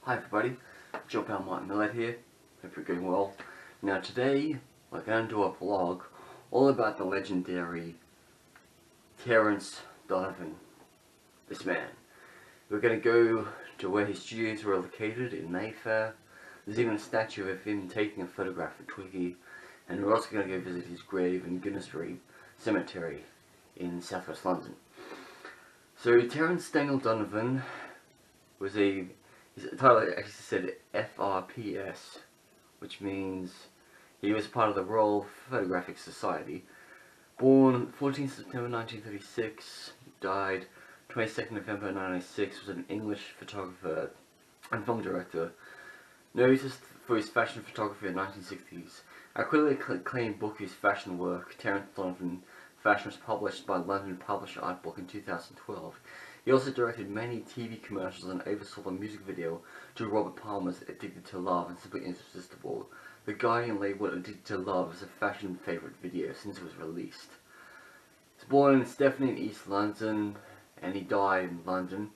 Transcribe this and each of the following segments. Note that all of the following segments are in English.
Hi everybody, Metalhead here. Hope you're doing well. Now today we're going to do a vlog all about the legendary Terence Donovan, this man. We're going to go to where his studios were located in Mayfair. There's even a statue of him taking a photograph of Twiggy, and we're also going to go visit his grave in Gunnersbury Cemetery in southwest London. So Terence Donovan was his title actually said FRPS, which means he was part of the Royal Photographic Society. Born 14 September 1936, died 22nd November 1996, was an English photographer and film director. Noticed for his fashion photography in the 1960s. A critically acclaimed book of his fashion work, Terence Donovan Fashion, was published by London publisher Art Book in 2012. He also directed many TV commercials and oversaw the music video to Robert Palmer's Addicted to Love and Simply Irresistible. The Guardian labeled Addicted to Love as a fashion favourite video since it was released. He was born in Stepney in East London and he died in London.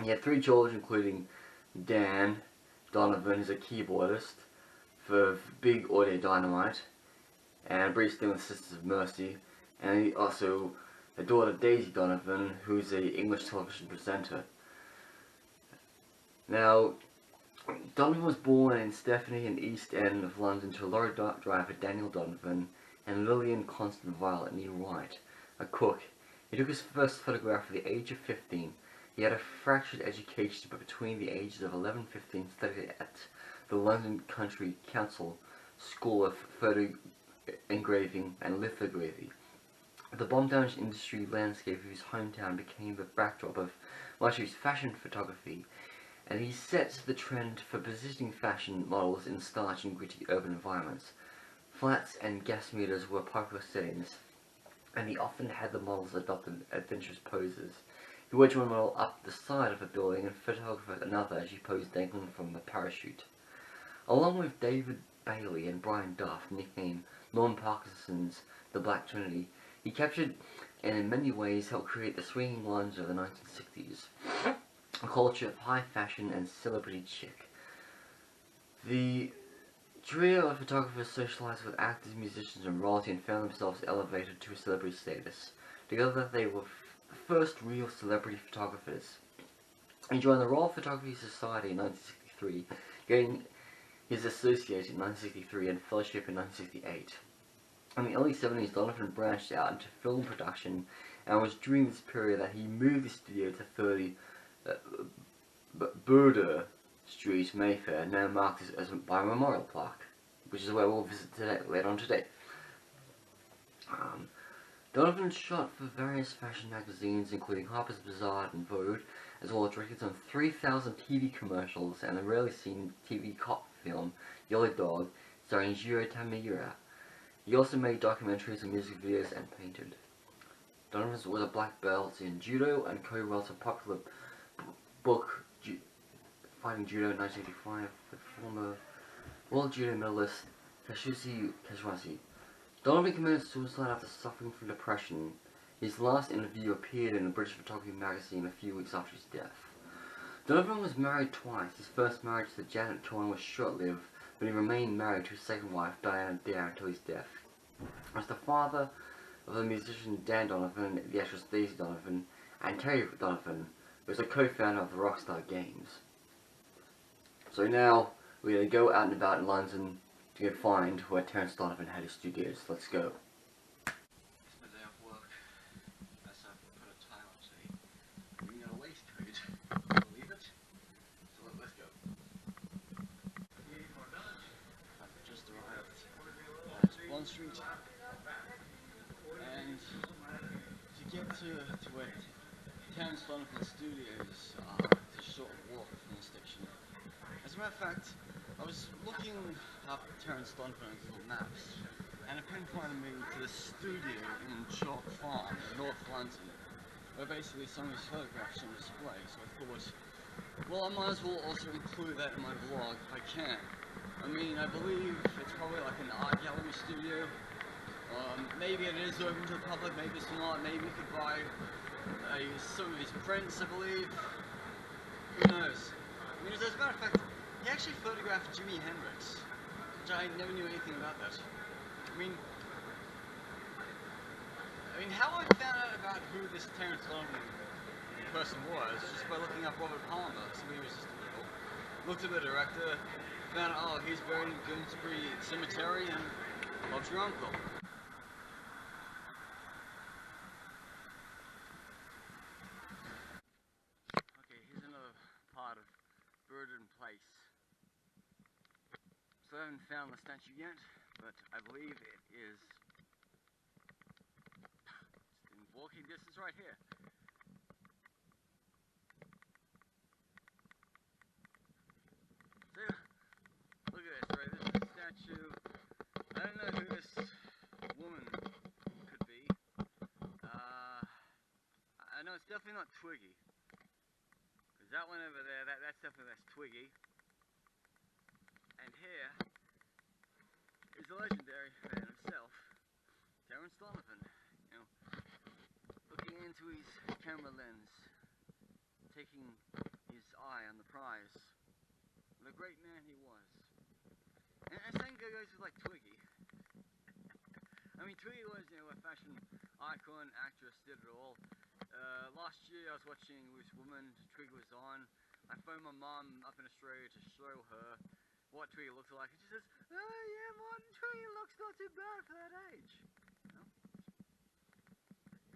He had 3 children, including Dan Donovan, who's a keyboardist for Big Audio Dynamite, and brief stint with Sisters of Mercy, and he also a daughter, Daisy Donovan, who's an English television presenter. Now, Donovan was born in Stepney in East End of London to a lorry driver, Daniel Donovan, and Lillian Constant Violet Nee Wright, a cook. He took his first photograph at the age of 15. He had a fractured education, but between the ages of 11 and 15 studied at the London Country Council School of Photo Engraving and Lithography. The bomb-damaged industry landscape of his hometown became the backdrop of much of his fashion photography, and he set the trend for positioning fashion models in starch and gritty urban environments. Flats and gas meters were popular settings, and he often had the models adopt adventurous poses. He would one model up the side of a building and photographed another as she posed dangling from the parachute. Along with David Bailey and Brian Duff, nicknamed Norman Parkinson's The Black Trinity, he captured and in many ways helped create the swinging lines of the 1960s, a culture of high fashion and celebrity chic. The trio of photographers socialized with actors, musicians, and royalty and found themselves elevated to a celebrity status. Together they were the first real celebrity photographers. He joined the Royal Photography Society in 1963, getting his associate in 1963 and fellowship in 1968. In the early 70s, Donovan branched out into film production, and it was during this period that he moved the studio to 30 Burder Street, Mayfair, now marked as by a memorial plaque, which is where we'll visit today, later on today. Donovan shot for various fashion magazines, including Harper's Bazaar and Vogue, as well as directed some 3,000 TV commercials and a rarely seen TV cop film, Yellow Dog, starring Jiro Tamura. He also made documentaries and music videos and painted. Donovan was a black belt in judo and co-wrote a popular book, Fighting Judo in 1985, with former world judo medalist Kashushi Kashiwagi. Donovan committed suicide after suffering from depression. His last interview appeared in a British photography magazine a few weeks after his death. Donovan was married twice. His first marriage to Janet Torn was short-lived, but he remained married to his second wife, Diana Dare, until his death. As the father of the musician Dan Donovan, the actress Daisy Donovan, and Terry Donovan, was a co-founder of the Rockstar Games. So now, we're going to go out and about in London to go find where Terence Donovan had his studios. Let's go. It's my day off work. That's how I put a time up today. We got a waistcoat. Believe it? So let's go. I've just arrived at Bond Street, and to get to where Terence Donovan's studios are, it's a short walk from the station. As a matter of fact, I was looking up Terence Donovan's Google Maps, and it pinpointed me to the studio in Chalk Farm in North London, where basically some of his photographs are on display. So I thought, well, I might as well also include that in my vlog if I can. I mean, I believe it's probably like an art gallery studio. Maybe it is open to the public, maybe it's not. Maybe you could buy some of his prints, I believe. Who knows? mean, as a matter of fact, he actually photographed Jimi Hendrix, which I never knew anything about that. I mean, how I found out about who this Terence Donovan person was, just by looking up Robert Palmer, some Irresistible. Looked at the director, found out, oh, he's buried in Gunnersbury Cemetery, and loves your uncle. Okay, here's another part of Burden Place. So I haven't found the statue yet, but I believe it is in walking distance right here. So, look at this, right? This is a statue. I don't know who this woman could be. I know it's definitely not Twiggy. Because that one over there, that's Twiggy. And here is the legendary man himself, Terence Donovan. You know, looking into his camera lens, taking his eye on the prize. What a great man he was. And same goes with like Twiggy. I mean, Twiggy was, you know, a fashion icon, actress, did it all. Last year I was watching this woman, Twiggy was on. I phoned my mum up in Australia to show her what Twiggy looks like, and she says, "Oh yeah, Martin, Twiggy looks not too bad for that age." You know?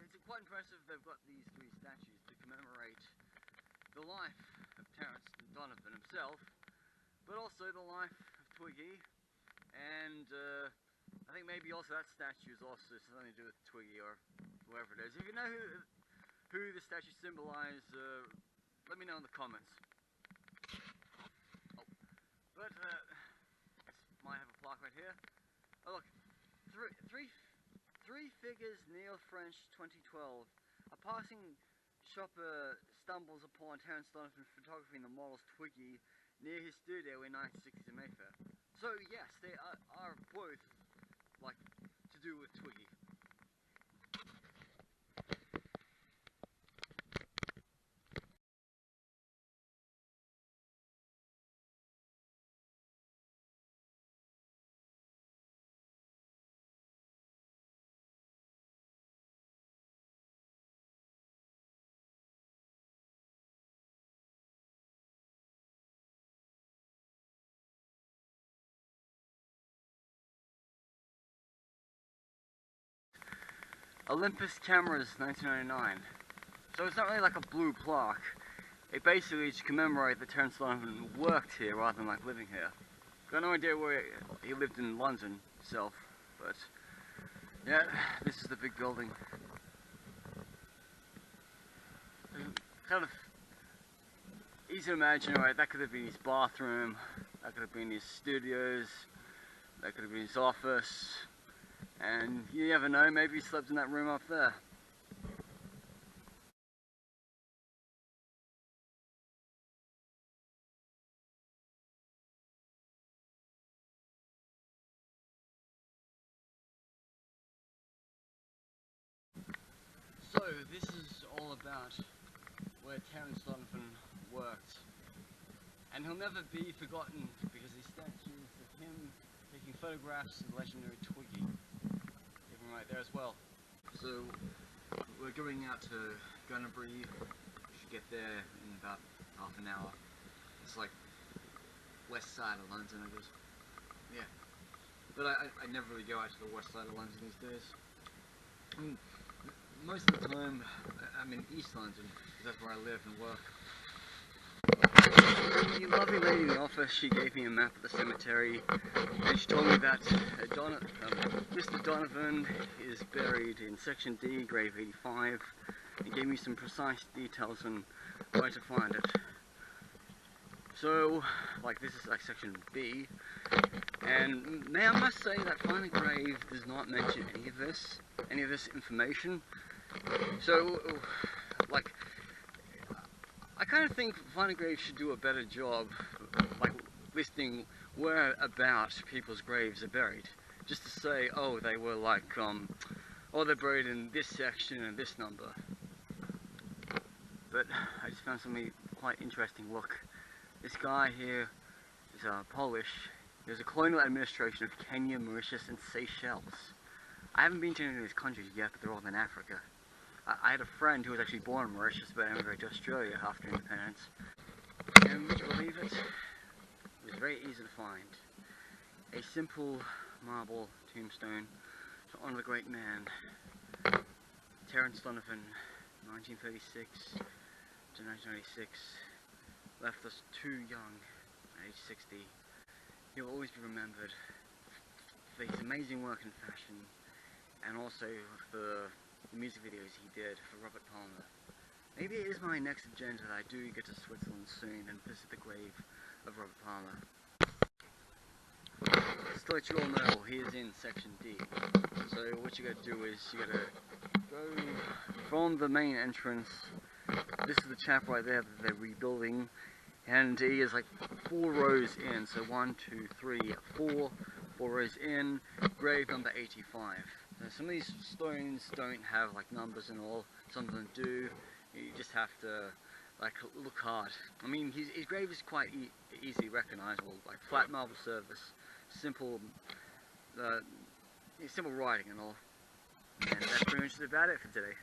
It's quite impressive they've got these three statues to commemorate the life of Terence Donovan himself, but also the life of Twiggy, and I think maybe also that statue is also something to do with Twiggy or whoever it is. If you know who the statue symbolises, let me know in the comments. Oh, but might have a plaque right here. Oh look, three figures, Neil French, 2012. A passing shopper stumbles upon Terence Donovan photographing the model's Twiggy near his studio in 1960s in Mayfair. So yes, they are both like to do with Twiggy. Olympus Cameras, 1999. So it's not really like a blue plaque. It basically is to commemorate that Terence Donovan worked here rather than like living here. Got no idea where he lived in London himself, but yeah, this is the big building. Kind of easy to imagine, right? That could have been his bathroom, that could have been his studios, that could have been his office. And you never know, maybe he slept in that room up there. So this is all about where Terence Donovan worked. And he'll never be forgotten because these statues of him taking photographs of the legendary Twiggy. Even right there as well. So we're going out to Gunnersbury. We should get there in about half an hour. It's like west side of London, I guess. Yeah. But I never really go out to the west side of London these days. Most of the time I'm in East London, because that's where I live and work. The lovely lady in the office, she gave me a map of the cemetery, and she told me that Mr. Donovan is buried in section D, grave 85, and gave me some precise details on where to find it. So, like, this is like section B, and I must say that Find a Grave does not mention any of this information. So, like, I kind of think Find a Grave should do a better job, like, listing where about people's graves are buried. Just to say, oh, they were like, oh, they're buried in this section and this number. But I just found something quite interesting. Look, This guy here is Polish. He was a colonial administration of Kenya, Mauritius, and Seychelles. I haven't been to any of these countries yet, but they're all in Africa. I had a friend who was actually born in Mauritius, but emigrated to Australia after independence. And would you believe it? It was very easy to find. A simple marble tombstone to honor the great man, Terence Donovan, 1936 to 1996, left us too young at age 60. He will always be remembered for his amazing work in fashion, and also for the music videos he did for Robert Palmer. Maybe it is my next agenda that I do get to Switzerland soon and visit the grave of Robert Palmer. Just to let you all know, he is in section D. So what you gotta do is you gotta go from the main entrance. This is the chapel right there that they're rebuilding, and he is like 4 rows in. So 1, 2, 3, 4 rows in. Grave number 85. Now, some of these stones don't have like numbers and all. Some of them do. You just have to like look hard. I mean, his grave is quite easily recognizable. Like flat marble surface, simple writing and all. And that's pretty much about it for today.